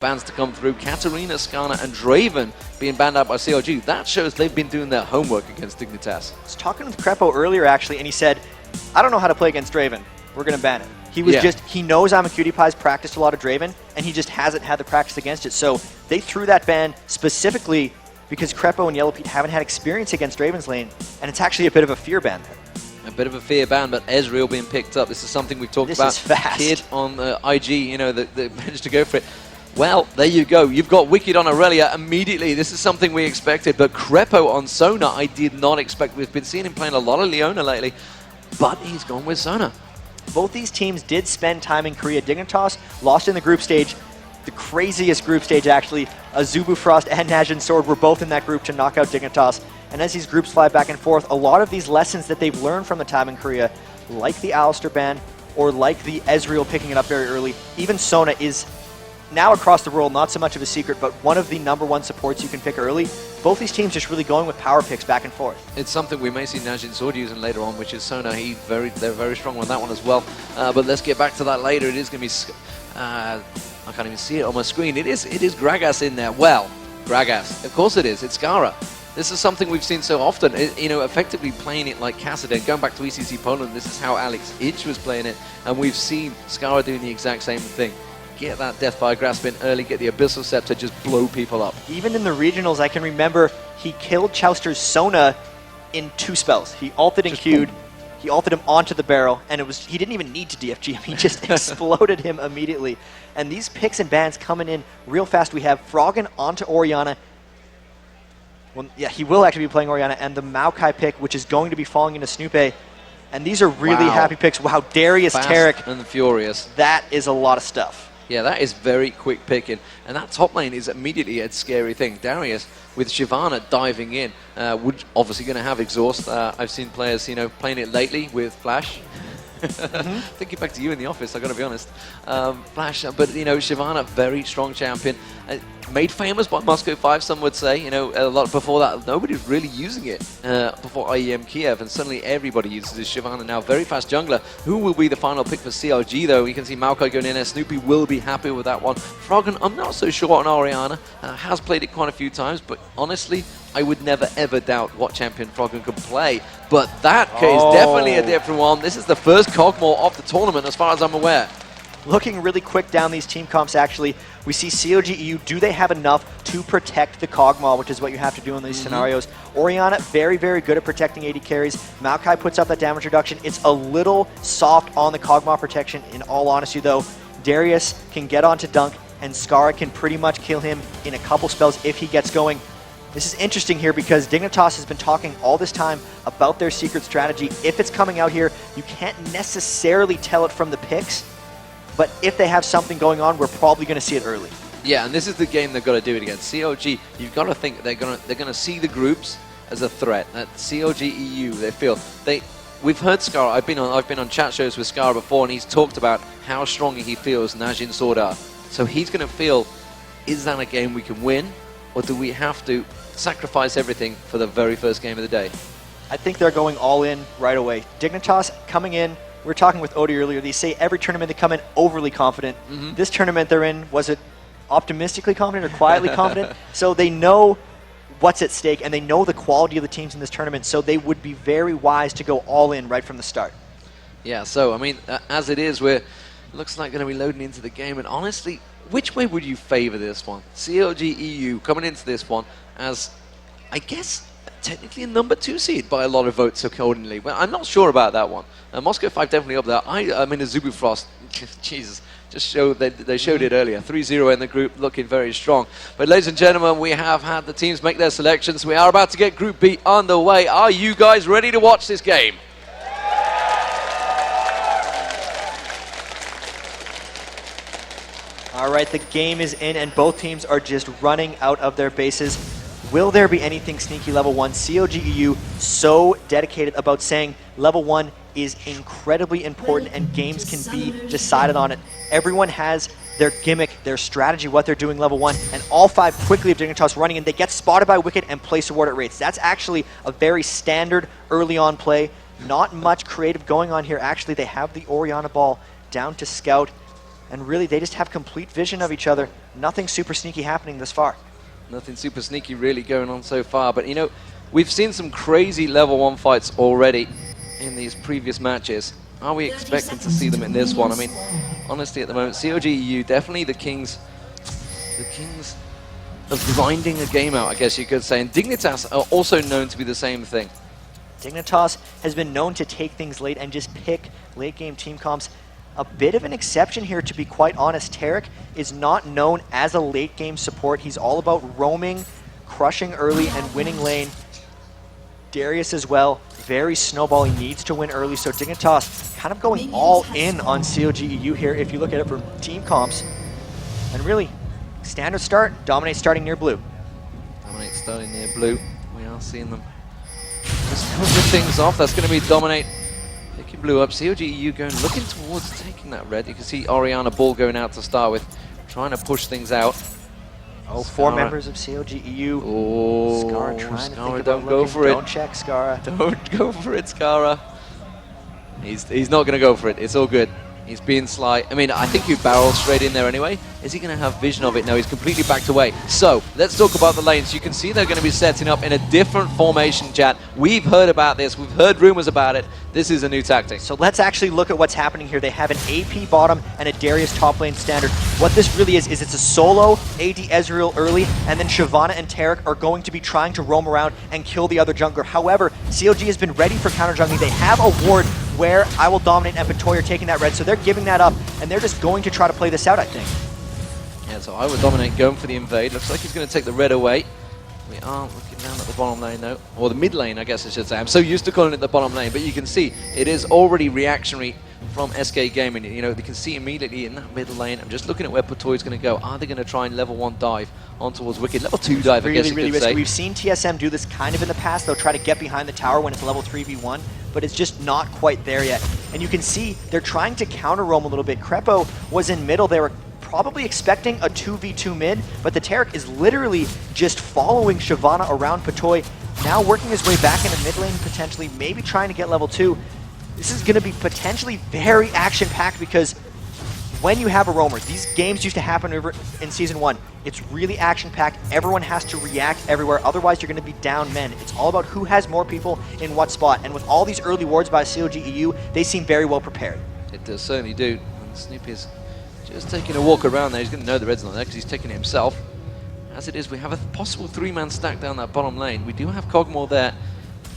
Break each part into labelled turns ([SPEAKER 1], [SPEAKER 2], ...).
[SPEAKER 1] bans to come through. Katarina, Skarner, and Draven being banned out by CLG. That shows they've been doing their homework against Dignitas.
[SPEAKER 2] I was talking with Crepo earlier, actually, and he said, I don't know how to play against Draven. We're going to ban it. He was he knows I'm a Cutie Pie's practiced a lot of Draven, and he just hasn't had the practice against it. So they threw that ban specifically because Crepo and Yellow Pete haven't had experience against Draven's lane, and it's actually a bit of a fear ban there.
[SPEAKER 1] A bit of a fear ban, but Ezreal being picked up. This is something we've talked about.
[SPEAKER 2] This is fast.
[SPEAKER 1] Kid on IG, you know, that managed to go for it. Well, there you go. You've got Wicked on Aurelia immediately. This is something we expected, but Crepo on Sona, I did not expect. We've been seeing him playing a lot of Leona lately, but he's gone with Sona.
[SPEAKER 2] Both these teams did spend time in Korea. Dignitas lost in the group stage, the craziest group stage actually. Azubu Frost and Najin Sword were both in that group to knock out Dignitas. And as these groups fly back and forth, a lot of these lessons that they've learned from the time in Korea, like the Alistar ban, or like the Ezreal picking it up very early, even Sona is now across the world, not so much of a secret, but one of the #1 supports you can pick early. Both these teams just really going with power picks back and forth.
[SPEAKER 1] It's something we may see Najin Sword using later on, which is Sona. They're very strong on that one as well. But let's get back to that later. It is going to be... I can't even see it on my screen. It is Gragas in there. Well, Gragas. Of course it is. It's Skara. This is something we've seen so often. You know, effectively playing it like Kassadin. Going back to ECC Poland, this is how Alex Itch was playing it. And we've seen Skara doing the exact same thing. Get that Death by Grasp in early, get the Abyssal Scepter, just blow people up.
[SPEAKER 2] Even in the regionals, I can remember he killed Chouster's Sona in 2 spells. He ulted and Q'd, he ulted him onto the barrel, and he didn't even need to DFG him. He just exploded him immediately. And these picks and bans coming in real fast. We have Froggen onto Orianna. Well, yeah, he will actually be playing Orianna, and the Maokai pick, which is going to be falling into Snoopé. And these are really happy picks. Wow, Darius Tarek.
[SPEAKER 1] And Furious.
[SPEAKER 2] That is a lot of stuff.
[SPEAKER 1] Yeah, that is very quick picking. And that top lane is immediately a scary thing. Darius, with Shyvana diving in, would obviously going to have exhaust. I've seen players, you know, playing it lately with Flash. Thinking back to you in the office, I got to be honest. Flash, but you know, Shyvana, very strong champion. Made famous by Moscow 5, some would say. You know, a lot before that, nobody was really using it before IEM Kiev, and suddenly everybody uses this. Shyvana now, very fast jungler. Who will be the final pick for CLG, though? You can see Maokai going in there. Snoopy will be happy with that one. Froggen, I'm not so sure on Orianna. Has played it quite a few times, but honestly, I would never ever doubt what champion Froggen could play. But that is definitely a different one. This is the first Cogmore of the tournament, as far as I'm aware.
[SPEAKER 2] Looking really quick down these team comps, actually, we see CLG.EU, do they have enough to protect the Cogmaw, which is what you have to do in these scenarios. Orianna, very, very good at protecting AD carries. Maokai puts up that damage reduction. It's a little soft on the Cogmaw protection, in all honesty, though. Darius can get onto Dunk, and Skara can pretty much kill him in a couple spells if he gets going. This is interesting here because Dignitas has been talking all this time about their secret strategy. If it's coming out here, you can't necessarily tell it from the picks. But if they have something going on, we're probably going to see it early.
[SPEAKER 1] Yeah, and this is the game they've got to do it against. CLG, you've got to think they're going to see the groups as a threat. At CLG.EU, they feel we've heard Skara. I've been on chat shows with Skara before, and he's talked about how strong he feels Najin Sword are. So he's going to feel, is that a game we can win, or do we have to sacrifice everything for the very first game of the day?
[SPEAKER 2] I think they're going all in right away. Dignitas coming in. We were talking with Odie earlier. They say every tournament they come in overly confident. This tournament they're in, was it optimistically confident or quietly confident? So they know what's at stake, and they know the quality of the teams in this tournament, so they would be very wise to go all in right from the start.
[SPEAKER 1] Yeah, so, I mean, as it is, looks like going to be loading into the game, and honestly, which way would you favor this one? CLG.EU coming into this one as, I guess, technically a #2 seed by a lot of votes accordingly. Well, I'm not sure about that one. Moscow 5 definitely up there. I mean, Azubu Frost, Jesus, just showed they showed it earlier. 3-0 in the group, looking very strong. But ladies and gentlemen, we have had the teams make their selections. We are about to get Group B underway. Are you guys ready to watch this game?
[SPEAKER 2] All right, the game is in, and both teams are just running out of their bases. Will there be anything sneaky level 1? CLG.EU so dedicated about saying level 1 is incredibly important and games can be decided on it. Everyone has their gimmick, their strategy, what they're doing level 1, and all 5 quickly of Dignitas running in. They get spotted by Wicked and place a ward at rates. That's actually a very standard early on play. Not much creative going on here. Actually, they have the Orianna ball down to Scout. And really, they just have complete vision of each other. Nothing super sneaky happening this far.
[SPEAKER 1] Nothing super sneaky really going on so far. But, you know, we've seen some crazy level 1 fights already in these previous matches. Are we expecting to see them in this one? I mean, honestly, at the moment, CLG.EU definitely the kings of grinding a game out, I guess you could say. And Dignitas are also known to be the same thing.
[SPEAKER 2] Dignitas has been known to take things late and just pick late game team comps. A bit of an exception here, to be quite honest. Tarek is not known as a late game support. He's all about roaming, crushing early, and winning lane. Darius as well, very snowball. He needs to win early, so Dignitas kind of going all in on CLG.EU here if you look at it from team comps. And really, standard start, Dominate starting near blue.
[SPEAKER 1] Dominate starting near blue. We are seeing them just cover things off. That's going to be Dominate picking blue up. CLG.EU going, looking towards taking that red. You can see Orianna Ball going out to start with, trying to push things out.
[SPEAKER 2] Oh, four members of CLG.EU.
[SPEAKER 1] Oh,
[SPEAKER 2] Scara trying to think
[SPEAKER 1] don't
[SPEAKER 2] about
[SPEAKER 1] go
[SPEAKER 2] looking.
[SPEAKER 1] for it.
[SPEAKER 2] Don't check, Scara.
[SPEAKER 1] Don't go for it, Scara. He's not going to go for it. It's all good. He's being sly. I mean, I think he'd barrel straight in there anyway. Is he going to have vision of it? No, he's completely backed away. So, let's talk about the lanes. You can see they're going to be setting up in a different formation, chat. We've heard about this. We've heard rumors about it. This is a new tactic.
[SPEAKER 2] So let's actually look at what's happening here. They have an AP bottom and a Darius top lane standard. What this really is it's a solo AD Ezreal early, and then Shyvana and Tarek are going to be trying to roam around and kill the other jungler. However, CLG has been ready for counter jungling. They have a ward where I Will Dominate and Patoy are taking that red, so they're giving that up, and they're just going to try to play this out, I think.
[SPEAKER 1] Yeah, so I Will Dominate going for the invade. Looks like he's going to take the red away. We are looking down at the bottom lane though, or the mid lane, I guess I should say. I'm so used to calling it the bottom lane, but you can see it is already reactionary from SK Gaming. You know, they can see immediately in that middle lane. I'm just looking at where Patoy's going to go. Are they going to try and level 1 dive on towards Wicked? Level 2 dive, I guess you could say.
[SPEAKER 2] We've seen TSM do this kind of in the past. They'll try to get behind the tower when it's level 3v1, but it's just not quite there yet. And you can see they're trying to counter roam a little bit. Crepo was in middle. They were probably expecting a 2v2 mid, but the Tarek is literally just following Shyvana around Patoy, now working his way back into mid lane, potentially, maybe trying to get level 2. This is going to be potentially very action-packed because when you have a roamer, these games used to happen in Season 1. It's really action-packed. Everyone has to react everywhere. Otherwise, you're going to be down men. It's all about who has more people in what spot. And with all these early wards by CLG.EU, they seem very well prepared.
[SPEAKER 1] It does certainly do. And Snoopy's just taking a walk around there. He's going to know the red's not there because he's taking it himself. As it is, we have a possible 3-man stack down that bottom lane. We do have Cogmore there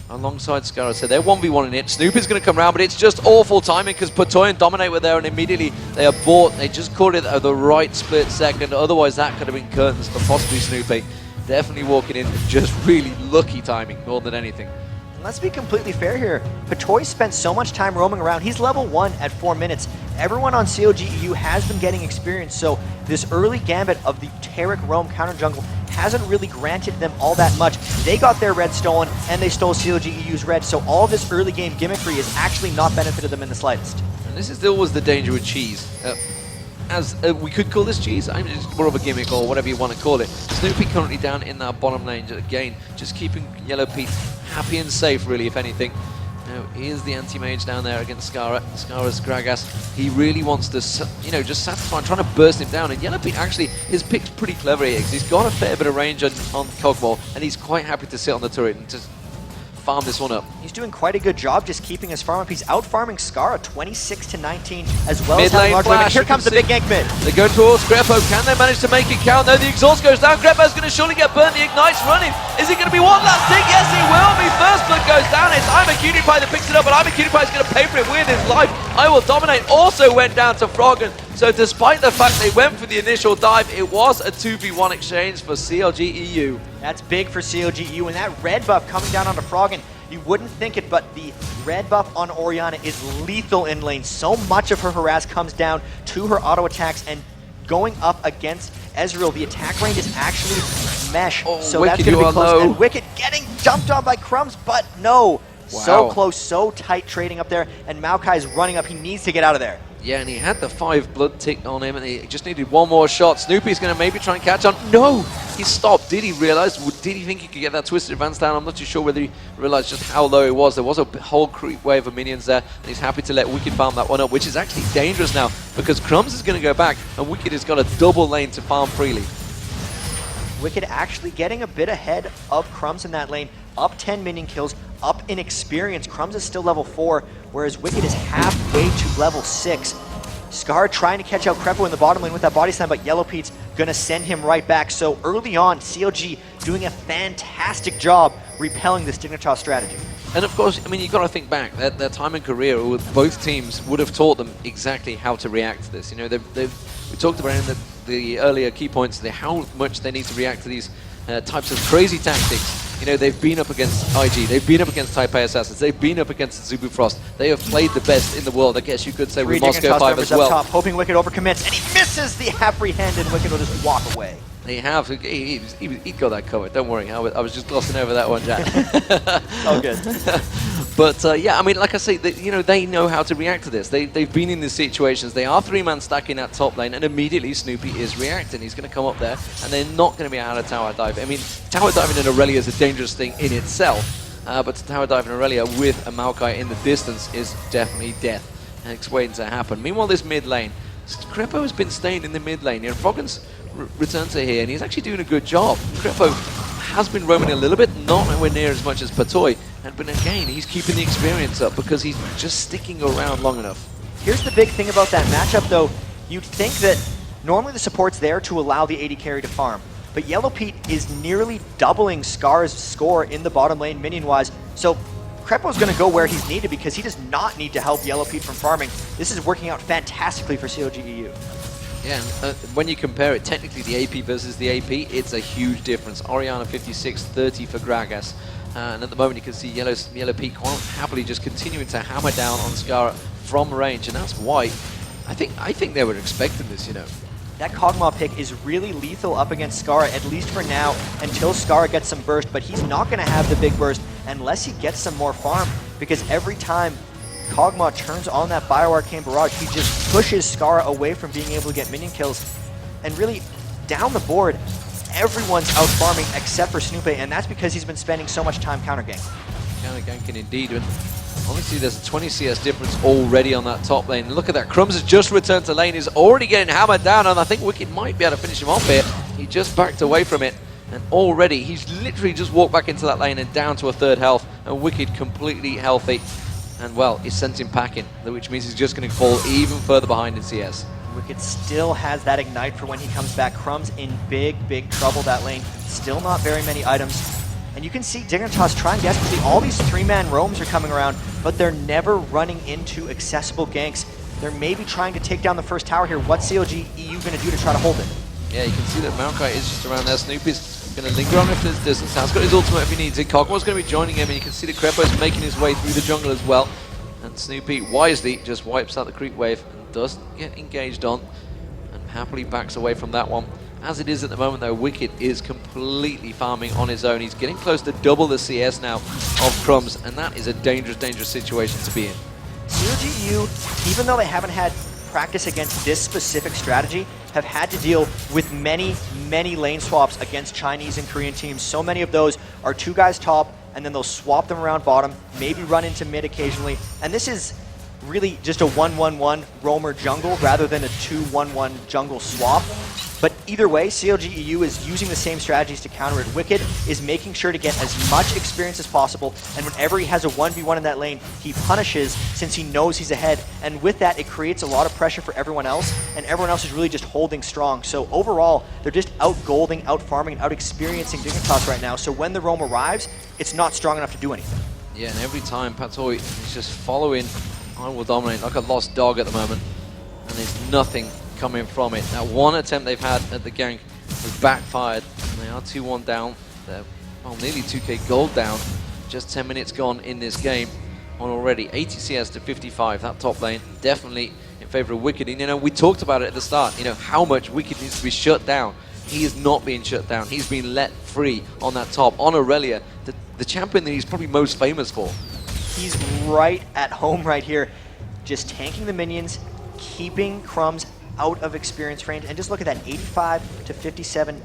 [SPEAKER 1] alongside Scara. So they're 1v1 in it. Snoopy's going to come around, but it's just awful timing because Patoy and Dominate were there and immediately they are bought. They just caught it at the right split second. Otherwise, that could have been curtains for possibly Snoopy. Definitely walking in, just really lucky timing more than anything.
[SPEAKER 2] Let's be completely fair here. Patoy spent so much time roaming around. He's level 1 at 4 minutes. Everyone on CLG.EU has been getting experience, so this early gambit of the Tarek roam counter jungle hasn't really granted them all that much. They got their red stolen, and they stole CLG.EU's red, so all this early game gimmickry has actually not benefited them in the slightest.
[SPEAKER 1] And this is always the danger with cheese. We could call this cheese, I mean, it's more of a gimmick or whatever you want to call it. Snoopy currently down in that bottom lane, again, just keeping Yellow Pete happy and safe, really, if anything. Now, here's the anti-mage down there against Scara. Scara's Gragas. He really wants to, you know, just satisfy and trying to burst him down. And Yellow Pete actually, his pick's pretty clever here because he's got a fair bit of range on Cogmore, and he's quite happy to sit on the turret and just farm this one up.
[SPEAKER 2] He's doing quite a good job just keeping his farm up. He's out-farming Scara 26-19 as well
[SPEAKER 1] Mid
[SPEAKER 2] as having
[SPEAKER 1] lane
[SPEAKER 2] large
[SPEAKER 1] flash.
[SPEAKER 2] Here comes the big gank mid.
[SPEAKER 1] They go towards Greppo. Can they manage to make it count? No, the exhaust goes down. Greppo's going to surely get burnt. The Ignite's running. Is it going to be one last tick? Yes, he will be. First blood goes down. It's I'm a Cutie Pie that picks it up, but I'm a Cutie Pie is going to pay for it with his life. I Will Dominate also went down to Froggen. So despite the fact they went for the initial dive, it was a 2v1 exchange for CLG.EU.
[SPEAKER 2] That's big for CLG.EU, and that red buff coming down onto Froggen. You wouldn't think it, but the red buff on Orianna is lethal in lane. So much of her harass comes down to her auto attacks, and going up against Ezreal, the attack range is actually mesh.
[SPEAKER 1] Oh,
[SPEAKER 2] so
[SPEAKER 1] Wicked,
[SPEAKER 2] that's going to be close.
[SPEAKER 1] low.
[SPEAKER 2] And Wicked getting dumped on by Crumbs, but no.
[SPEAKER 1] Wow.
[SPEAKER 2] So close, so tight trading up there, and Maokai's running up. He needs to get out of there.
[SPEAKER 1] Yeah, and he had the 5 blood tick on him, and he just needed one more shot. Snoopy's going to maybe try and catch on. No! he stopped. Did he realize? Did he think he could get that twisted advance down? I'm not too sure whether he realized just how low it was. There was a whole creep wave of minions there, and he's happy to let Wicked farm that one up, which is actually dangerous now because Crumbs is going to go back, and Wicked has got a double lane to farm freely.
[SPEAKER 2] Wicked actually getting a bit ahead of Crumbs in that lane, up 10 minion kills, up in experience. Crumbs is still level 4, whereas Wicked is halfway to level 6. Scar trying to catch out Crepo in the bottom lane with that body slam, but Yellow Pete's gonna send him right back. So early on, CLG doing a fantastic job repelling this Dignitas strategy.
[SPEAKER 1] And of course, I mean, you've got to think back. Their time in Korea, both teams would have taught them exactly how to react to this. You know, we talked about in the earlier key points, how much they need to react to these types of crazy tactics. You know, they've been up against IG, they've been up against Taipei Assassins, they've been up against Zubu Frost. They have played the best in the world, I guess you could say, with Moscow 5 as well.
[SPEAKER 2] Top, hoping Wicked overcommits, and he misses the apprehend, and Wicked will just walk away.
[SPEAKER 1] They have. He got that covered. Don't worry. I was just glossing over that one, Jack.
[SPEAKER 2] Oh, good.
[SPEAKER 1] But yeah, I mean, like I say, they know how to react to this. They've been in these situations. They are 3-man stacking that top lane, and immediately Snoopy is reacting. He's going to come up there, and they're not going to be able to tower dive. I mean, tower diving in Aurelia is a dangerous thing in itself, but to tower dive in Aurelia with a Maokai in the distance is definitely death, and it's waiting to happen. Meanwhile, this mid lane, Crepo has been staying in the mid lane. You know, Froggen's returned to here, and he's actually doing a good job. Crepo has been roaming a little bit, not nowhere near as much as Patoy, but again, he's keeping the experience up because he's just sticking around long enough.
[SPEAKER 2] Here's the big thing about that matchup, though. You'd think that normally the support's there to allow the AD carry to farm, but Yellow Pete is nearly doubling Scar's score in the bottom lane minion-wise, so Crepo's going to go where he's needed because he does not need to help Yellow Pete from farming. This is working out fantastically for CLG.EU.
[SPEAKER 1] Yeah, and when you compare it, technically the AP versus the AP, it's a huge difference. Orianna 56, 30 for Gragas. And at the moment you can see Yellow Pete quite happily just continuing to hammer down on Scar from range, and that's why I think they were expecting this, you know.
[SPEAKER 2] That Kog'Maw pick is really lethal up against Scar, at least for now, until Scar gets some burst, but he's not going to have the big burst unless he gets some more farm, because every time Kog'Maw turns on that Bioarcane Barrage, he just pushes Scar away from being able to get minion kills. And really, down the board, everyone's out farming except for Snoopy, and that's because he's been spending so much time counter-ganking.
[SPEAKER 1] Counter-ganking indeed, and honestly there's a 20 CS difference already on that top lane. Look at that, Crumbs has just returned to lane, he's already getting hammered down, and I think Wicked might be able to finish him off here. He just backed away from it, and already he's literally just walked back into that lane and down to a third health, and Wicked completely healthy. And well, he sent him packing, which means he's just going to fall even further behind in CS.
[SPEAKER 2] Wicked still has that ignite for when he comes back. Crumbs in big, big trouble that lane. Still not very many items. And you can see Dignitas trying desperately. All these 3-man roams are coming around, but they're never running into accessible ganks. They're maybe trying to take down the first tower here. What's CLG.EU going to do to try to hold it?
[SPEAKER 1] Yeah, you can see that Maokai is just around there. Snoopy's going to linger on if there's distance. Has got his ultimate if he needs it. Kog'Maw's going to be joining him, and you can see the Crepo's making his way through the jungle as well. And Snoopy wisely just wipes out the creep wave and does get engaged on, and happily backs away from that one. As it is at the moment though, Wicked is completely farming on his own. He's getting close to double the CS now of Crumbs, and that is a dangerous, dangerous situation to be in.
[SPEAKER 2] CLG.EU, even though they haven't had practice against this specific strategy, have had to deal with many, many lane swaps against Chinese and Korean teams. So many of those are 2 guys top, and then they'll swap them around bottom, maybe run into mid occasionally. And this is really just a 1-1-1 roamer jungle rather than a 2-1-1 jungle swap. But either way, CLG.EU is using the same strategies to counter it. Wicked is making sure to get as much experience as possible, and whenever he has a 1v1 in that lane, he punishes since he knows he's ahead. And with that, it creates a lot of pressure for everyone else, and everyone else is really just holding strong. So overall, they're just out-golding, out-farming, and out-experiencing Dignitas right now. So when the roam arrives, it's not strong enough to do anything.
[SPEAKER 1] Yeah, and every time Patoy is just following, I will dominate like a lost dog at the moment, and there's nothing coming from it. That one attempt they've had at the gank has backfired, and they are 2-1 down. They're nearly 2k gold down. Just 10 minutes gone in this game on already 80 CS to 55. That top lane definitely in favor of Wicked. And you know, we talked about it at the start, you know, how much Wicked needs to be shut down. He is not being shut down. He's been let free on that top, on Aurelia, the champion that he's probably most famous for.
[SPEAKER 2] He's right at home right here, just tanking the minions, keeping Crumbs out of experience range, and just look at that 85 to 57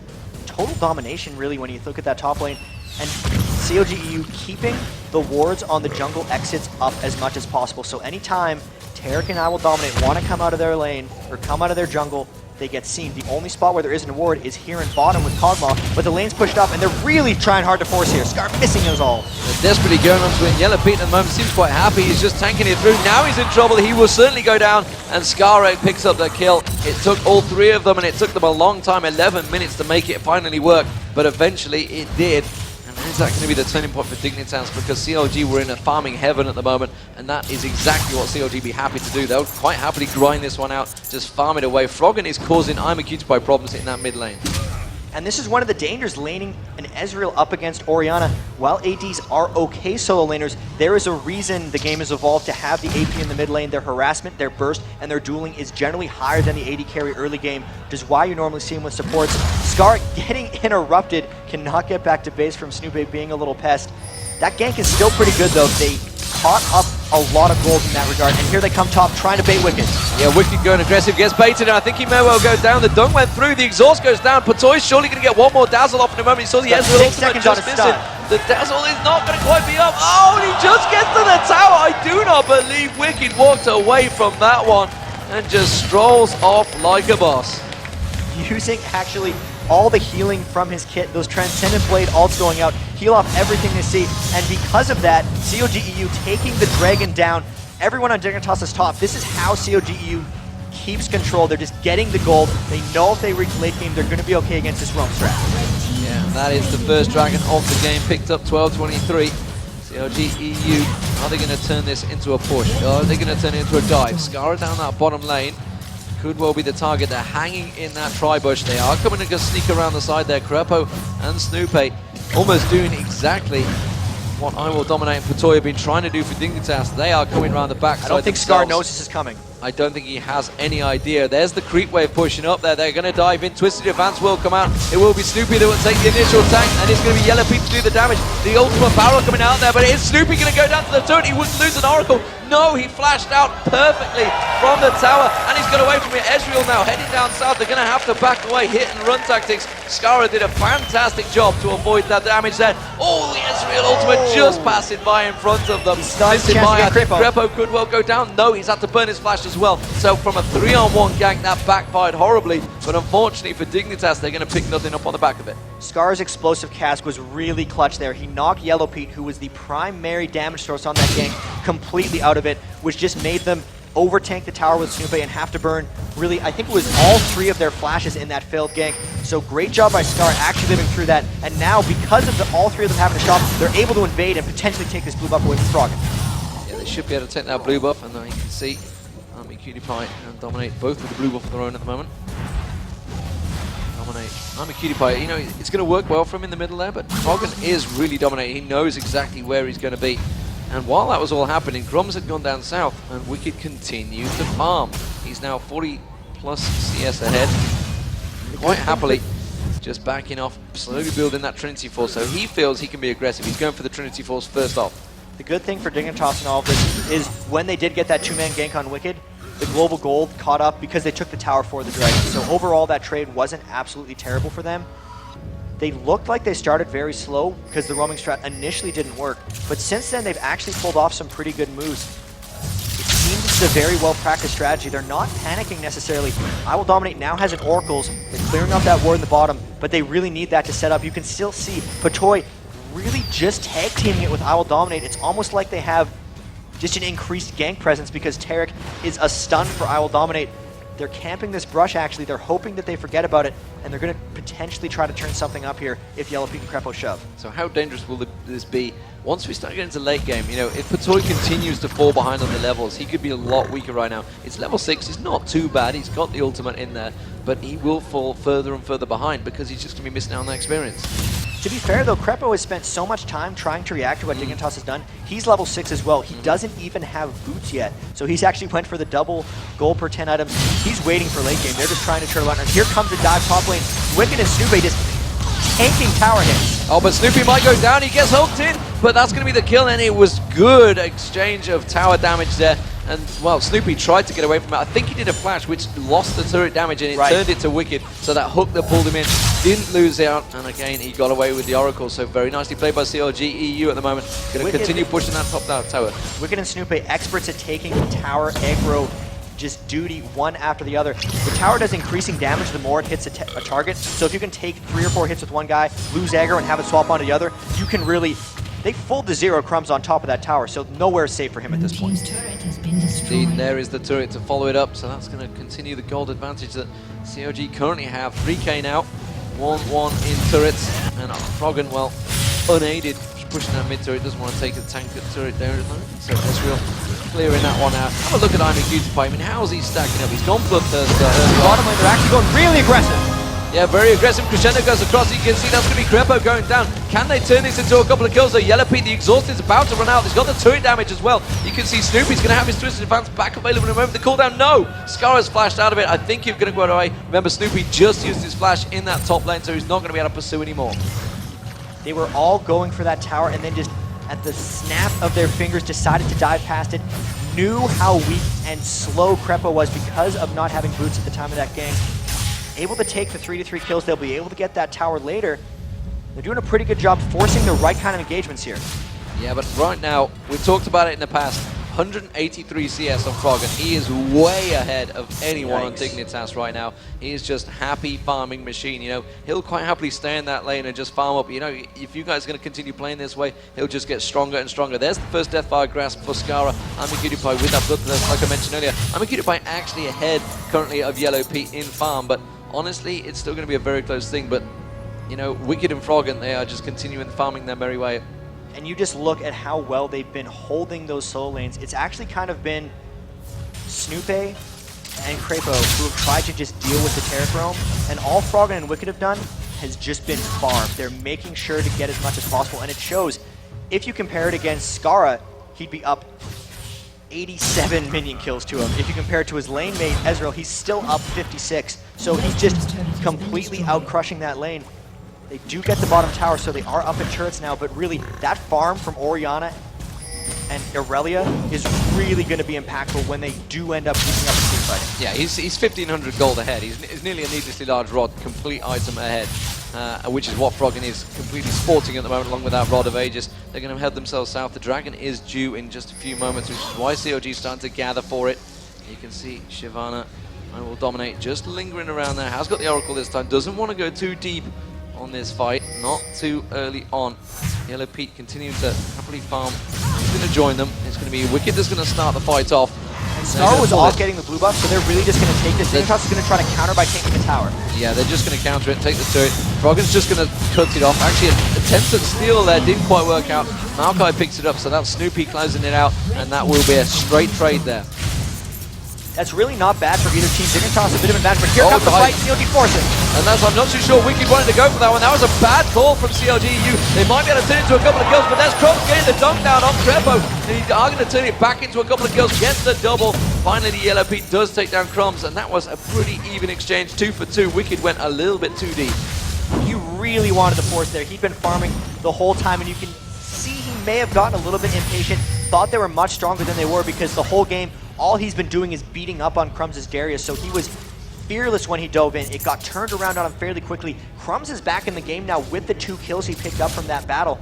[SPEAKER 2] total domination, really, when you look at that top lane. And CLG.EU keeping the wards on the jungle exits up as much as possible. So anytime Taric and I Will Dominate want to come out of their lane, or come out of their jungle, they get seen. The only spot where there isn't a ward is here in bottom with Kog'Maw, but the lane's pushed up, and they're really trying hard to force here. Scar missing his all.
[SPEAKER 1] They're desperately going on to win. Yellow Pete at the moment seems quite happy. He's just tanking it through. Now he's in trouble. He will certainly go down, and Scar picks up the kill. It took all three of them, and it took them a long time, 11 minutes to make it finally work, but eventually it did. And is that going to be the turning point for Dignitas? Because CLG were in a farming heaven at the moment, and that is exactly what CLG be happy to do. They'll quite happily grind this one out, just farm it away. Froggen is causing IMAQTY problems in that mid lane.
[SPEAKER 2] And this is one of the dangers, laning an Ezreal up against Orianna. While ADs are okay solo laners, there is a reason the game has evolved to have the AP in the mid lane. Their harassment, their burst, and their dueling is generally higher than the AD carry early game, which is why you normally see him with supports. Scar getting interrupted, cannot get back to base from Snoopy being a little pest. That gank is still pretty good though. They caught up a lot of gold in that regard, and here they come top trying to bait Wicked.
[SPEAKER 1] Yeah, Wicked going aggressive, gets baited, and I think he may well go down. The dunk went through, the exhaust goes down. Patoy's surely going to get one more dazzle off in a moment. He saw the Ezreal ultimate just missing. The dazzle is not going to quite be up. Oh, and he just gets to the tower. I do not believe Wicked walked away from that one and just strolls off like a boss.
[SPEAKER 2] Using actually all the healing from his kit, those Transcendent Blade ults going out, heal off everything they see, and because of that, CLG.EU taking the dragon down. Everyone on Dignitas' top, this is how CLG.EU keeps control. They're just getting the gold. They know if they reach late game, they're going to be okay against this roam strat.
[SPEAKER 1] Yeah, that is the first dragon of the game, picked up 12-23. CLG.EU, are they going to turn this into a push? Or are they going to turn it into a dive? Scar down that bottom lane. Could well be the target. They're hanging in that tri-bush. They are coming to sneak around the side there. Krepo and Snoopy almost doing exactly what I Will Dominate and Patoy have been trying to do for Dignitas. They are coming around the back.
[SPEAKER 2] I don't think Scar knows this is coming.
[SPEAKER 1] I don't think he has any idea. There's the creep wave pushing up there. They're going to dive in. Twisted Advance will come out. It will be Snoopy that will take the initial tank, and it's going to be Yellow Pete to do the damage. The ultimate barrel coming out there, but is Snoopy going to go down to the turret? He wouldn't lose an Oracle. No, he flashed out perfectly from the tower, and he's got away from it. Ezreal now heading down south. They're going to have to back away, hit and run tactics. Skara did a fantastic job to avoid that damage there. Oh, the Ezreal ultimate just passing by in front of them. Missing by, I think Krepo could well go down. No, he's had to burn his flash as well. So from a 3-on-1 gank, that backfired horribly, but unfortunately for Dignitas, they're going to pick nothing up on the back of it.
[SPEAKER 2] Scar's explosive cast was really clutch there. He knocked Yellow Pete, who was the primary damage source on that gank, completely out of it, which just made them over-tank the tower with Snoopy and have to burn, really, I think it was all 3 of their flashes in that failed gank. So great job by Scar actually living through that, and now, because of all 3 of them having to stop, they're able to invade and potentially take this blue buff away from Froggen.
[SPEAKER 1] Yeah, they should be able to take that blue buff, and then you can see IMAQTY and Dominate both with the blue buff of their own at the moment. Dominate. IMAQTY, you know, it's going to work well for him in the middle there, but Froggen is really dominating. He knows exactly where he's going to be. And while that was all happening, Grums had gone down south, and Wicked continued to farm. He's now 40 plus CS ahead, quite happily, just backing off, slowly building that Trinity Force, so he feels he can be aggressive. He's going for the Trinity Force first off.
[SPEAKER 2] The good thing for Dignitas and all of this is when they did get that 2-man gank on Wicked, the global gold caught up because they took the tower for the dragon. So overall, that trade wasn't absolutely terrible for them. They looked like they started very slow because the roaming strat initially didn't work, but since then they've actually pulled off some pretty good moves. It seems it's a very well-practiced strategy. They're not panicking necessarily. I Will Dominate now has an Oracles. They're clearing up that ward in the bottom, but they really need that to set up. You can still see Patoy really just tag teaming it with I Will Dominate. It's almost like they have just an increased gank presence because Taric is a stun for I Will Dominate. They're camping this brush, actually. They're hoping that they forget about it, and they're going to potentially try to turn something up here if Yellow Pete and Krepo shove.
[SPEAKER 1] So how dangerous will this be once we start getting into late game? You know, if Patoy continues to fall behind on the levels, he could be a lot weaker right now. It's level 6, it's not too bad, he's got the ultimate in there, but he will fall further and further behind because he's just going to be missing out on that experience.
[SPEAKER 2] To be fair, though, Krepo has spent so much time trying to react to what Dignitas has done. He's level 6 as well. He doesn't even have boots yet. So he's actually went for the double gold per 10 items. He's waiting for late game. They're just trying to turn around. And here comes the dive top lane. Wicked and Snoopy just tanking tower hits.
[SPEAKER 1] Oh, but Snoopy might go down. He gets hooked in, but that's going to be the kill. And it was good exchange of tower damage there. And, well, Snoopy tried to get away from it. I think he did a flash, which lost the turret damage, and it turned it to Wicked. So that hook that pulled him in didn't lose out, and again, he got away with the Oracle, so very nicely played by CLG.EU at the moment. Going to continue pushing that top tower.
[SPEAKER 2] Wicked and Snoopy, experts at taking tower aggro, just duty one after the other. The tower does increasing damage the more it hits a target, so if you can take 3 or 4 hits with one guy, lose aggro, and have it swap onto the other, you can really... They fold the 0 Crumbs on top of that tower, so nowhere is safe for him at this point.
[SPEAKER 1] Indeed, there is the turret to follow it up, so that's going to continue the gold advantage that CLG currently have. 3k now, 1-1 in turrets, and Froggen, well, unaided, pushing that mid turret, doesn't want to take the tank turret down at the moment, so Ezreal clearing that one out. Have a look at IMQ. I mean, how is he stacking up? He's gone bloodthirster early on.
[SPEAKER 2] Bottom lane, they're actually going really aggressive.
[SPEAKER 1] Yeah, very aggressive. Crescendo goes across. You can see that's going to be Crepo going down. Can they turn this into a couple of kills? Though Yellow Pete, the exhaust is about to run out. He's got the turret damage as well. You can see Snoopy's going to have his Twisted Advance back available in a moment. The cooldown, no! Scarra's flashed out of it. I think he's going to go away. Remember, Snoopy just used his flash in that top lane, so he's not going to be able to pursue anymore.
[SPEAKER 2] They were all going for that tower, and then just at the snap of their fingers decided to dive past it. Knew how weak and slow Crepo was because of not having boots at the time of that game. Able to take the 3-3 kills, they'll be able to get that tower later. They're doing a pretty good job forcing the right kind of engagements here.
[SPEAKER 1] Yeah, but right now, we've talked about it in the past, 183 CS on Froggen. He is way ahead of anyone on Dignitas right now. He is just happy farming machine, you know. He'll quite happily stay in that lane and just farm up. You know, if you guys are going to continue playing this way, he'll just get stronger and stronger. There's the first Deathfire Grasp for Scarra. IMQ with that Bloodthirst, like I mentioned earlier. IMQ actually ahead currently of Yellow Pete in farm, but honestly, it's still going to be a very close thing. But, you know, Wicked and Froggen, they are just continuing farming their merry way.
[SPEAKER 2] And you just look at how well they've been holding those solo lanes. It's actually kind of been Snoopy and Crepo who have tried to just deal with the Terrachrome, and all Froggen and Wicked have done has just been farm. They're making sure to get as much as possible, and it shows. If you compare it against Scarra, he'd be up 87 minion kills to him. If you compare it to his lane mate, Ezreal, he's still up 56. So he's just completely out-crushing that lane. They do get the bottom tower, so they are up in turrets now, but really, that farm from Orianna and Irelia is really going to be impactful when they do end up keeping up the team fighting.
[SPEAKER 1] Yeah, he's 1,500 gold ahead. He's nearly a needlessly large rod, complete item ahead, which is what Froggen is completely sporting at the moment, along with that Rod of Aegis. They're going to head themselves south. The Dragon is due in just a few moments, which is why CLG is starting to gather for it. You can see Shyvana will dominate, just lingering around there. Has got the Oracle this time, doesn't want to go too deep on this fight, not too early on. Yellow Pete continuing to happily farm. He's going to join them. It's going to be Wicked that's going to start the fight off.
[SPEAKER 2] And Star was off getting the blue buff, so they're really just going to take this. Dignitas is going to try to counter by taking the tower. Yeah,
[SPEAKER 1] they're just going to counter it, take the turret. Froggen's just going to cut it off. Actually, an attempt at steal there didn't quite work out. Maokai picks it up, so that's Snoopy closing it out, and that will be a straight trade there.
[SPEAKER 2] That's really not bad for either team. Dignitas a bit of an advantage, but here comes the fight, CLG forces.
[SPEAKER 1] And that's, I'm not too sure Wicked wanted to go for that one. That was a bad call from CLG.EU. They might be able to turn it into a couple of kills, but there's Crumbs getting the dunk down on Crepo. They are going to turn it back into a couple of kills, gets the double. Finally, the Yellow Pete does take down Crumbs, and that was a pretty even exchange, 2 for 2. Wicked went a little bit too deep.
[SPEAKER 2] He really wanted the force there. He'd been farming the whole time, and you can see he may have gotten a little bit impatient, thought they were much stronger than they were, because the whole game, all he's been doing is beating up on Crumbs' Darius, so he was fearless when he dove in. It got turned around on him fairly quickly. Crumbs is back in the game now with the 2 kills he picked up from that battle.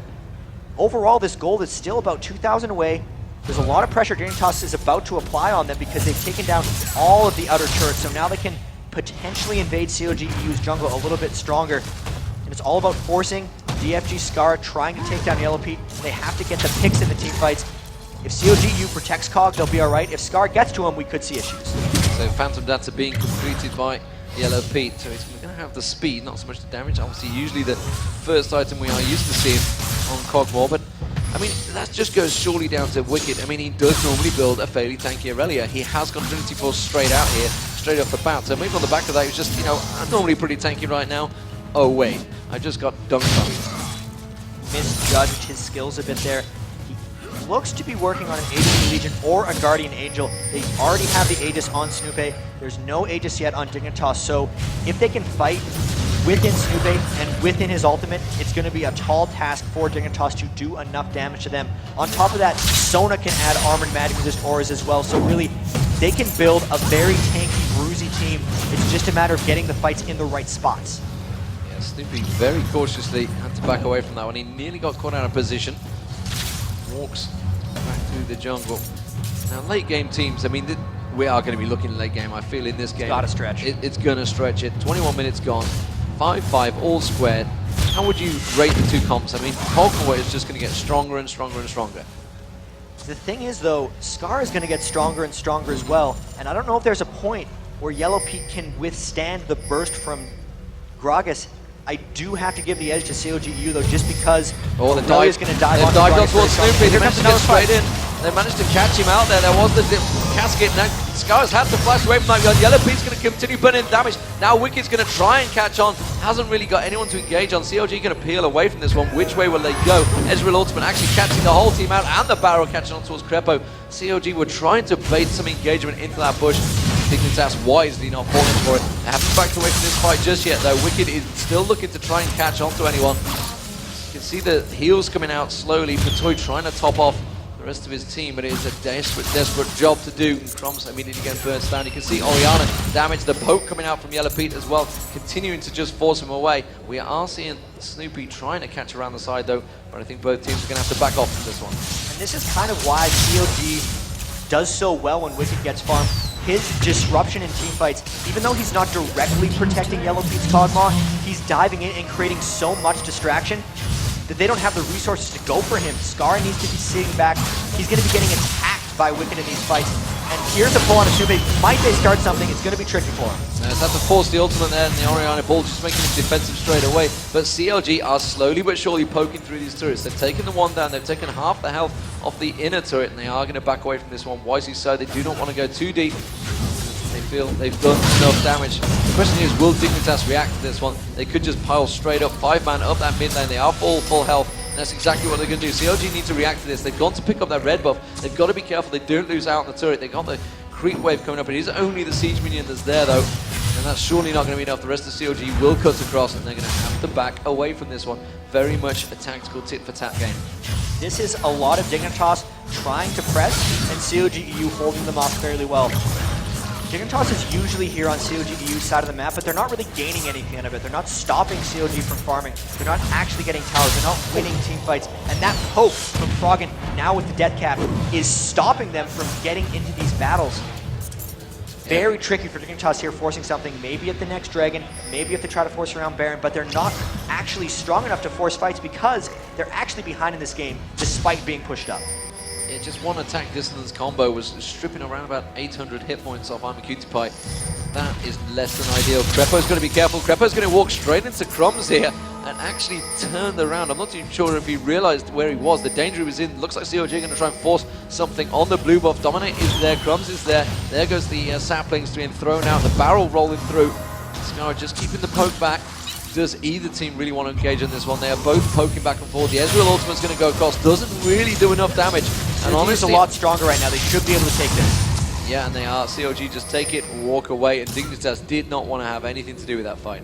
[SPEAKER 2] Overall, this gold is still about 2,000 away. There's a lot of pressure Dignitas is about to apply on them because they've taken down all of the outer turrets, so now they can potentially invade CLG.EU's jungle a little bit stronger. And it's all about forcing DFG Scar, trying to take down Yellow Pete. They have to get the picks in the team fights. If CLG.EU protects Cog, they'll be alright. If Scar gets to him, we could see issues.
[SPEAKER 1] So Phantom Data being completed by Yellow Pete. So he's going to have the speed, not so much the damage. Obviously, usually the first item we are used to seeing on Cog more. But, I mean, that just goes surely down to Wicked. I mean, he does normally build a fairly tanky Irelia. He has got Trinity Force straight out here, straight off the bat. So maybe on the back of that, he was just, you know, I'm normally pretty tanky right now. Oh, wait. I just got dunked on.
[SPEAKER 2] Misjudged his skills a bit there. Looks to be working on an Aegis Legion or a Guardian Angel. They already have the Aegis on Snoopy. There's no Aegis yet on Dignitas, so if they can fight within Snoopy and within his ultimate, it's going to be a tall task for Dignitas to do enough damage to them. On top of that, Sona can add armored magic resist auras as well, so really, they can build a very tanky, bruisey team. It's just a matter of getting the fights in the right spots.
[SPEAKER 1] Yeah, Snoopy very cautiously had to back away from that one. He nearly got caught out of position. Walks back through the jungle. Now, late game teams, I mean, we are going to be looking late game, I feel, in this game.
[SPEAKER 2] Got to stretch.
[SPEAKER 1] It's going to stretch it. 21 minutes gone. 5-5, all squared. How would you rate the two comps? I mean, Cogmore is just going to get stronger and stronger and stronger.
[SPEAKER 2] The thing is, though, Scar is going to get stronger and stronger as well. And I don't know if there's a point where Yellow Pete can withstand the burst from Gragas. I do have to give the edge to CLG.EU, though, just because
[SPEAKER 1] the
[SPEAKER 2] dive is going to dive on
[SPEAKER 1] Gragas towards Snoopy. They managed to get straight in.
[SPEAKER 2] fight.
[SPEAKER 1] They managed to catch him out there. There was the casket. Now Scar's had to flash away from that. Yellow Pete's going to continue putting in damage. Now Wicked's going to try and catch on. Hasn't really got anyone to engage on. CLG going to peel away from this one. Which way will they go? Ezreal Ultimate actually catching the whole team out, and the barrel catching on towards Crepo. CLG were trying to bait some engagement into that bush. Dignitas wisely not falling for it. They haven't backed away from this fight just yet, though. Wicked is still looking to try and catch on to anyone. You can see the heals coming out slowly. Patoy trying to top off the rest of his team, but it is a desperate job to do. Crumbs immediately getting burst down. You can see Orianna damage the poke coming out from Yellow Pete as well, continuing to just force him away. We are seeing Snoopy trying to catch around the side, though, but I think both teams are going to have to back off from this one.
[SPEAKER 2] And this is kind of why CLG does so well when Wicked gets farmed. His disruption in teamfights, even though he's not directly protecting Yellow Pete's Cogmaw, he's diving in and creating so much distraction that they don't have the resources to go for him. Scar needs to be sitting back. He's going to be getting attacked by Wicked in these fights. And here's a pull on a Snoopy. Might they start something? It's going to be tricky for him.
[SPEAKER 1] It's had to force the ultimate there, and the Orianna ball just making him defensive straight away. But CLG are slowly but surely poking through these turrets. They've taken the one down. They've taken half the health off the inner turret, and they are going to back away from this one. Wisely so. They do not want to go too deep. They feel they've done enough damage. The question is, will Dignitas react to this one? They could just pile straight up, 5-man up that mid lane. They are full health. And that's exactly what they're going to do. CLG need to react to this. They've gone to pick up that red buff. They've got to be careful they don't lose out on the turret. They got the creep wave coming up. It is only the siege minion that's there, though. And that's surely not going to be enough. The rest of CLG will cut across, and they're going to have to back away from this one. Very much a tactical tit-for-tat game.
[SPEAKER 2] This is a lot of Dignitas trying to press, and CLG.EU holding them off fairly well. Dignitas is usually here on CLG.EU's side of the map, but they're not really gaining anything out of it. They're not stopping CLG from farming. They're not actually getting towers. They're not winning team fights. And that poke from Froggen, now with the death cap, is stopping them from getting into these battles. Very tricky for Dignitas here, forcing something maybe at the next Dragon, maybe if they try to force around Baron, but they're not actually strong enough to force fights because they're actually behind in this game, despite being pushed up.
[SPEAKER 1] Yeah, just one attack distance combo was stripping around about 800 hit points off I'mACutiePie. That is less than ideal. Crepo's going to be careful. Crepo's going to walk straight into Crumbs here and actually turned around. I'm not too sure if he realized where he was. The danger he was in. Looks like CLG going to try and force something on the blue buff. Dominate is there. Crumbs is there. There goes the saplings being thrown out. The barrel rolling through. Scar just keeping the poke back. Does either team really want to engage in this one? They are both poking back and forth. The Ezreal ultimate's going to go across. Doesn't really do enough damage. And honestly,
[SPEAKER 2] a lot stronger right now. They should be able to take this.
[SPEAKER 1] Yeah, and they are. CLG just take it, walk away, and Dignitas did not want to have anything to do with that fight.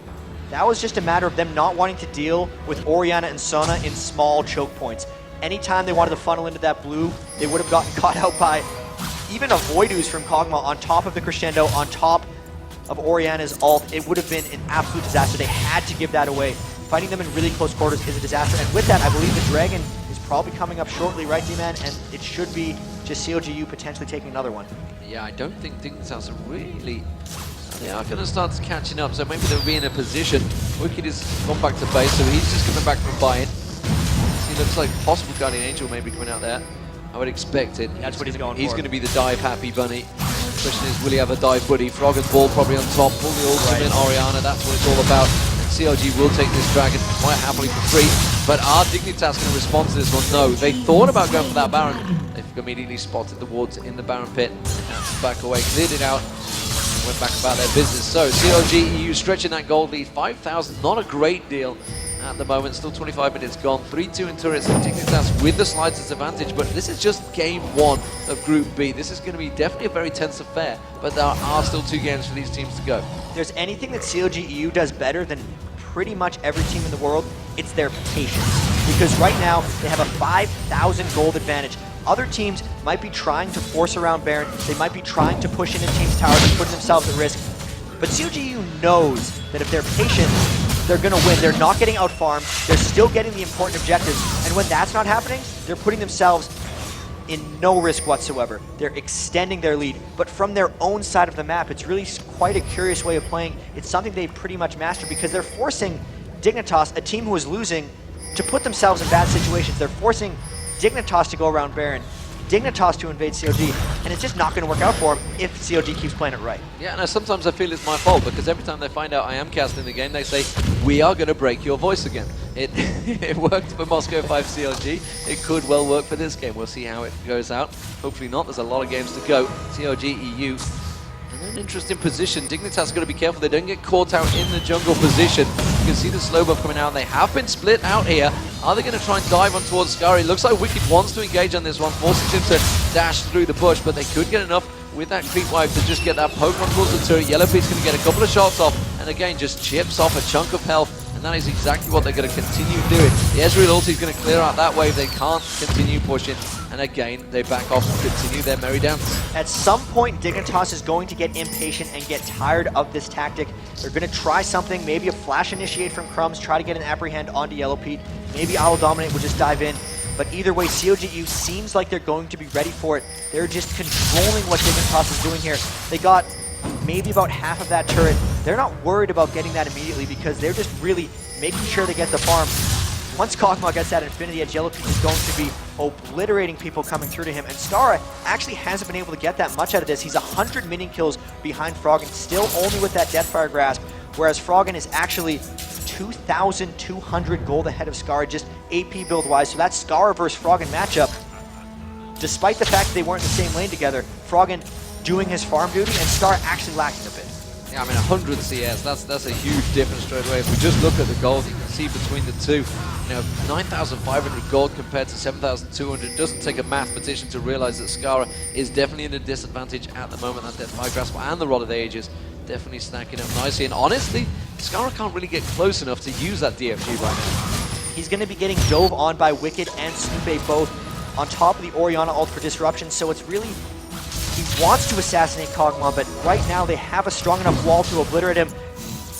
[SPEAKER 2] That was just a matter of them not wanting to deal with Orianna and Sona in small choke points. Anytime they wanted to funnel into that blue, they would have gotten caught out by even a Voidooz from Kog'Maw on top of the Crescendo, on top of Orianna's ult. It would have been an absolute disaster. They had to give that away. Fighting them in really close quarters is a disaster. And with that, I believe the Dragon is probably coming up shortly, right, D-Man? And it should be just CLG.EU potentially taking another one.
[SPEAKER 1] Yeah, I don't think Dignitas are really... They are going to start catching up, so maybe they'll be in a position. Wicked is gone back to base, so he's just coming back from buy-in. He looks like possible Guardian Angel maybe coming out there. I would expect it.
[SPEAKER 2] That's what he's going for.
[SPEAKER 1] He's going to be the dive-happy bunny. Question is, will he have a dive buddy? Froggen's ball probably on top. Pull the ultimate in Orianna. That's what it's all about. And CLG will take this Dragon quite happily for free. But are Dignitas going to respond to this one? No. They thought about going for that Baron. They've immediately spotted the wards in the Baron pit. Had to back away, cleared it out, and went back about their business. So CLG.EU stretching that gold lead. 5,000, not a great deal at the moment. Still 25 minutes gone. 3-2 in turrets, and Dignitas with the slightest advantage. But this is just game one of Group B. This is going to be definitely a very tense affair, but there are still 2 games for these teams to go.
[SPEAKER 2] If there's anything that CLG.EU does better than pretty much every team in the world, it's their patience. Because right now, they have a 5,000 gold advantage. Other teams might be trying to force around Baron. They might be trying to push into teams' towers and put themselves at risk. But CLG.EU knows that if they're patient, they're going to win. They're not getting out-farmed. They're still getting the important objectives. And when that's not happening, they're putting themselves in no risk whatsoever. They're extending their lead. But from their own side of the map, it's really quite a curious way of playing. It's something they pretty much mastered because they're forcing Dignitas, a team who is losing, to put themselves in bad situations. They're forcing Dignitas to go around Baron, Dignitas to invade CLG, and it's just not going to work out for them if CLG keeps playing it right.
[SPEAKER 1] Yeah, and sometimes I feel it's my fault because every time they find out I am casting the game, they say, we are going to break your voice again. It worked for Moscow 5 CLG. It could well work for this game. We'll see how it goes out. Hopefully not. There's a lot of games to go. CLG.EU. An interesting position. Dignitas got to be careful they don't get caught out in the jungle position. You can see the slow buff coming out. They have been split out here. Are they going to try and dive on towards Skari? Looks like Wicked wants to engage on this one, forces him to dash through the bush, but they could get enough with that creep wipe to just get that Pokemon towards the turret. Yellowpete's going to get a couple of shots off, and again, just chips off a chunk of health. And that is exactly what they're going to continue doing. The Ezreal ulti is going to clear out that wave. They can't continue pushing. And again, they back off and continue their merry dance. At
[SPEAKER 2] some point, Dignitas is going to get impatient and get tired of this tactic. They're going to try something, maybe a flash initiate from Crumbs, try to get an apprehend onto Yellowpete. Maybe I Will Dominate will just dive in. But either way, CLG.EU seems like they're going to be ready for it. They're just controlling what Dignitas is doing here. They got maybe about half of that turret. They're not worried about getting that immediately because they're just really making sure they get the farm. Once Kog'Maw gets that Infinity Edge, Yellowpete is going to be obliterating people coming through to him. And Skara actually hasn't been able to get that much out of this. He's 100 minion kills behind Froggen, still only with that Deathfire Grasp, whereas Froggen is actually 2,200 gold ahead of Skara, just AP build-wise. So that Skara versus Froggen matchup, despite the fact that they weren't in the same lane together, Froggen doing his farm duty and Skara actually lacking a bit.
[SPEAKER 1] Yeah, I mean 100 CS, that's a huge difference straight away. If we just look at the gold, you can see between the two, 9,500 gold compared to 7,200. It doesn't take a mathematician to realize that Skara is definitely in a disadvantage at the moment. That Deathfire Grasp and the Rod of the Ages definitely stacking up nicely. And honestly, Skara can't really get close enough to use that DFG right now.
[SPEAKER 2] He's going to be getting dove on by Wicked and Snoopy both on top of the Orianna ult for disruption, so it's really... He wants to assassinate Kog'Maw, but right now they have a strong enough wall to obliterate him,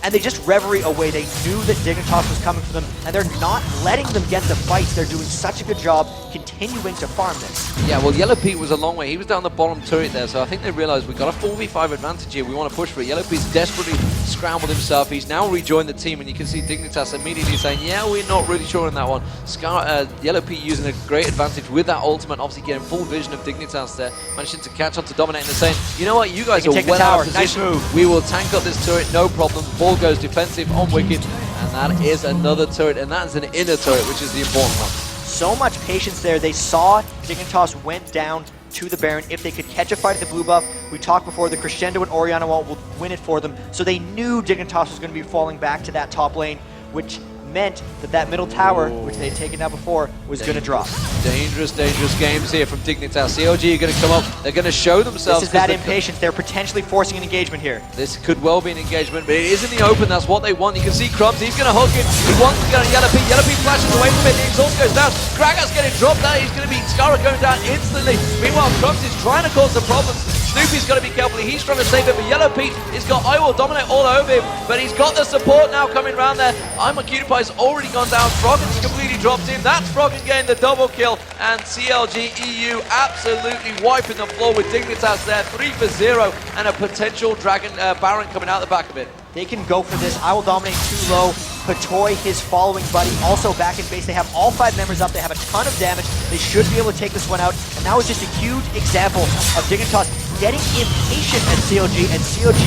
[SPEAKER 2] and they just reverie away. They knew that Dignitas was coming for them, and they're not letting them get the fights. They're doing such a good job continuing to farm this.
[SPEAKER 1] Yeah, well, Yellowpete was a long way. He was down the bottom turret there, so I think they realized we've got a 4v5 advantage here. We want to push for it. Yellowpete's desperately scrambled himself. He's now rejoined the team, and you can see Dignitas immediately saying, yeah, we're not really sure on that one. Yellowpete using a great advantage with that ultimate, obviously getting full vision of Dignitas there, managing to catch on to Dominate and saying, you know what, you guys are well out of position.
[SPEAKER 2] Nice move.
[SPEAKER 1] We will tank up this turret, no problem. Ball goes defensive on Wicked, and that is another turret, and that's an inner turret, which is the important one.
[SPEAKER 2] So much patience there. They saw Dignitas went down to the Baron. If they could catch a fight at the blue buff, we talked before, the Crescendo and Orianna wall will win it for them. So they knew Dignitas was going to be falling back to that top lane, which meant that that middle tower, which they had taken down before, was going to drop.
[SPEAKER 1] Dangerous, dangerous games here from Dignitas. CLG are going to come up. They're going to show themselves.
[SPEAKER 2] This is that impatience. They're potentially forcing an engagement here.
[SPEAKER 1] This could well be an engagement, but it is in the open. That's what they want. You can see Crumbs. He's going to hook it. He wants to get on Yellowpete. Yellowpete flashes away from it. The exhaust goes down. Kragas getting dropped out. He's going to be Skara going down instantly. Meanwhile, Crumbs is trying to cause some problems. Snoopy's got to be careful. He's trying to save it, but Yellowpete has got I Will Dominate all over him, but he's got the support now coming around there. Cutie-Pie's already gone down. Froggen's completely dropped in. That's Froggen getting the double kill, and CLG.EU absolutely wiping the floor with Dignitas there. 3 for 0, and a potential Dragon Baron coming out the back of it.
[SPEAKER 2] They can go for this. I Will Dominate too low. Patoy, his following buddy, also back in base. They have all 5 members up. They have a ton of damage. They should be able to take this one out. And that was just a huge example of Dignitas getting impatient at CLG, and CLG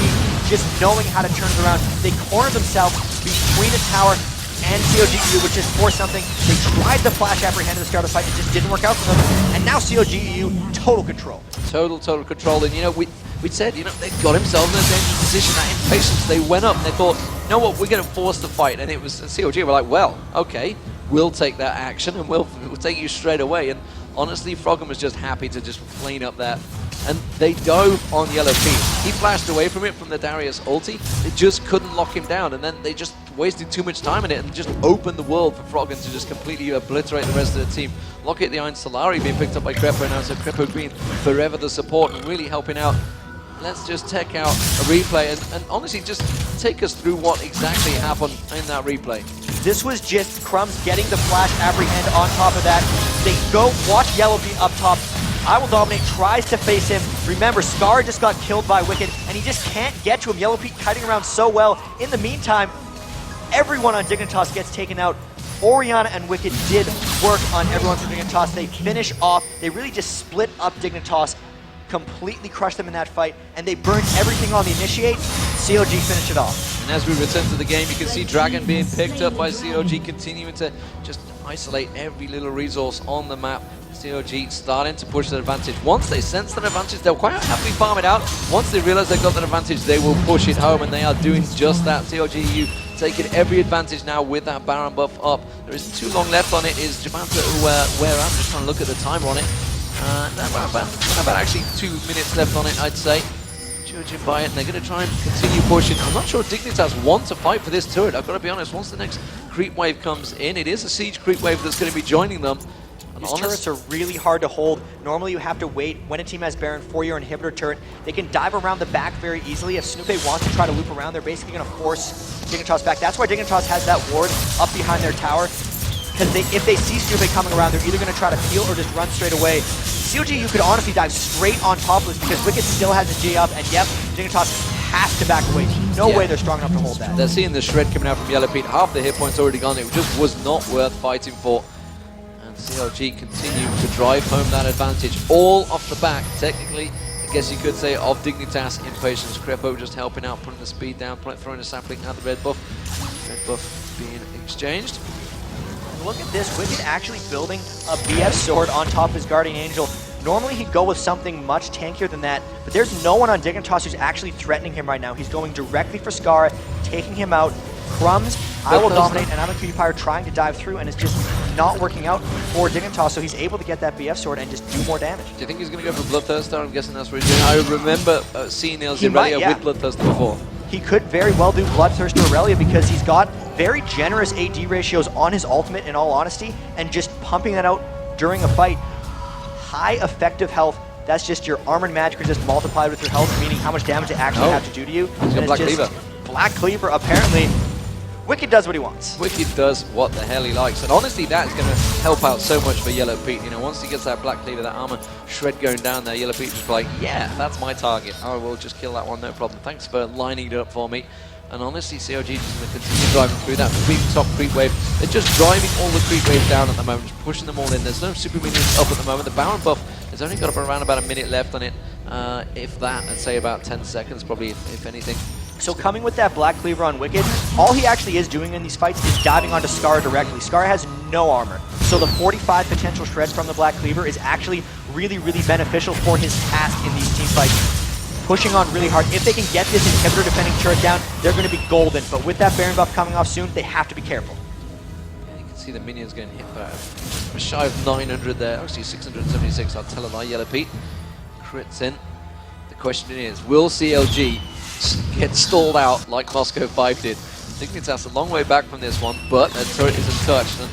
[SPEAKER 2] just knowing how to turn it around. They cornered themselves between a tower and CLG.EU, which is for something. They tried the flash apprehend at the start of the fight. It just didn't work out for them. And now CLG.EU, total control.
[SPEAKER 1] Total control. And we said, they got themselves in a dangerous position. That impatience, they went up and they thought, you know what, we're going to force the fight. And it was CLG were like, well, okay, we'll take that action and we'll take you straight away. And honestly, Froggen was just happy to just clean up that. And they dove on Yellowpete. He flashed away from it from the Darius ulti. They just couldn't lock him down. And then they just wasted too much time in it and just opened the world for Froggen to just completely obliterate the rest of the team. Lockett the Iron Solari being picked up by Crepo now, so Crepo being forever the support and really helping out let's just check out a replay and honestly just take us through what exactly happened in that replay.
[SPEAKER 2] This was just Crumbs getting the flash apprehend on top of that. They go watch Yellow Beat up top. I Will Dominate tries to face him. Remember, Scar just got killed by Wicked, and he just can't get to him. Yellow Beat kiting around so well. In the meantime, everyone on Dignitas gets taken out. Orianna and Wicked did work on everyone from Dignitas. They finish off. They really just split up Dignitas, completely crushed them in that fight, and they burned everything on the initiate. CLG finished it off.
[SPEAKER 1] And as we return to the game, you can see Dragon being picked up by CLG, continuing to just isolate every little resource on the map. CLG starting to push their advantage. Once they sense that advantage, they'll quite happily farm it out. Once they realize they've got that advantage, they will push it home, and they are doing just that. CLG.EU taking every advantage now with that Baron buff up. There isn't too long left on it. Is Javanta where I'm just trying to look at the timer on it. About actually 2 minutes left on it, I'd say. Judging by it, and they're going to try and continue pushing. I'm not sure Dignitas want to fight for this turret. I've got to be honest, once the next creep wave comes in, it is a siege creep wave that's going to be joining them.
[SPEAKER 2] These turrets are really hard to hold. Normally you have to wait when a team has Baron for your inhibitor turret. They can dive around the back very easily. If Snoopy wants to try to loop around, they're basically going to force Dignitas back. That's why Dignitas has that ward up behind their tower. Because if they see Snoopy coming around, they're either going to try to peel or just run straight away. CLG, you could honestly dive straight on top of this because Wicked still has a G up, and yep, Dignitas has to back away. No way they're strong enough to hold that.
[SPEAKER 1] They're seeing the shred coming out from Yellow Pete. Half the hit points already gone. It just was not worth fighting for. And CLG continue to drive home that advantage, all off the back, technically, I guess you could say, of Dignitas Impatience. Crepo just helping out, putting the speed down, throwing a sapling at the red buff. Red buff being exchanged.
[SPEAKER 2] Look at this, Wicked actually building a BF sword on top of his Guardian Angel. Normally he'd go with something much tankier than that, but there's no one on Dignitas who's actually threatening him right now. He's going directly for Scar, taking him out. Crumbs, I Will Dominate, and I'm a Cutie trying to dive through, and it's just not working out for Dignitas, so he's able to get that BF sword and just do more damage.
[SPEAKER 1] Do you think he's going to go for Bloodthirster? I'm guessing that's what he's doing. I remember seeing Aurelia with Bloodthirster before.
[SPEAKER 2] He could very well do Bloodthirster Aurelia because he's got very generous AD ratios on his ultimate, in all honesty, and just pumping that out during a fight. High effective health. That's just your armored magic resist multiplied with your health, meaning how much damage it actually have to do to you.
[SPEAKER 1] He's got Black Cleaver.
[SPEAKER 2] Black Cleaver, apparently. Wicked does what he wants.
[SPEAKER 1] Wicked does what the hell he likes, and honestly that's going to help out so much for Yellow Pete. You know, once he gets that Black Cleaver, that armor shred going down there, Yellow Pete just like, yeah, that's my target. I will just kill that one, no problem. Thanks for lining it up for me. And honestly, CLG just going to continue driving through that top creep wave. They're just driving all the creep waves down at the moment, just pushing them all in. There's no super minions up at the moment. The Baron buff has only got around about a minute left on it, if that, I'd say about 10 seconds probably, if anything.
[SPEAKER 2] So coming with that Black Cleaver on Wicked, all he actually is doing in these fights is diving onto Scar directly. Scar has no armor, so the 45 potential shreds from the Black Cleaver is actually really, really beneficial for his task in these team fights. Pushing on really hard. If they can get this inhibitor defending turret down, they're going to be golden. But with that Baron buff coming off soon, they have to be careful.
[SPEAKER 1] Yeah, you can see the minions getting hit by a shy of 900 there. Actually 676, I'll tell a lie. Yellow Pete crits in. The question is, will CLG get stalled out like Moscow 5 did? Dignitas a long way back from this one, but their turret isn't touched. And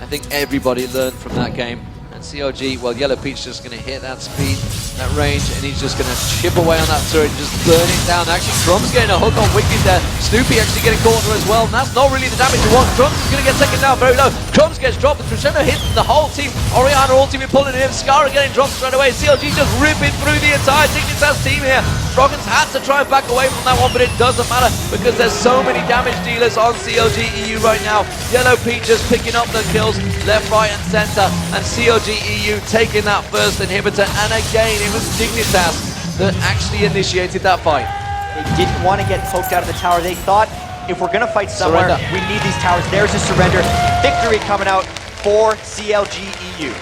[SPEAKER 1] I think everybody learned from that game. And CLG, well, Yellow Pete's just going to hit that speed, that range, and he's just going to chip away on that turret and just burn it down. Actually, Crumb's getting a hook on Wicked there. Snoopy actually getting caught as well, and that's not really the damage you want. Crumbs is going to get taken down very low. Crumbs gets dropped, and Trishona hits the whole team. Orianna ultimate pulling him. Scara getting dropped straight away. CLG just ripping through the entire Dignitas team here. Froggens had to try and back away from that one, but it doesn't matter because there's so many damage dealers on CLG.EU right now. Yellow Pete just picking up the kills left, right, and center, and CLG.EU taking that first inhibitor. And again, it was Dignitas that actually initiated that fight.
[SPEAKER 2] They didn't want to get poked out of the tower. They thought, if we're going to fight somewhere, we need these towers. There's a surrender. Victory coming out for CLG.EU.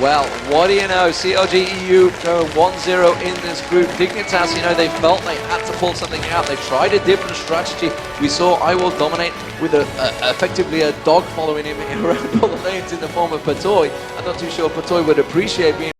[SPEAKER 1] Well, what do you know? CLG.EU go 1-0 in this group. Dignitas, you know, they felt they had to pull something out. They tried a different strategy. We saw I Will Dominate with effectively a dog following him around all the lanes in the form of Patoy. I'm not too sure Patoy would appreciate being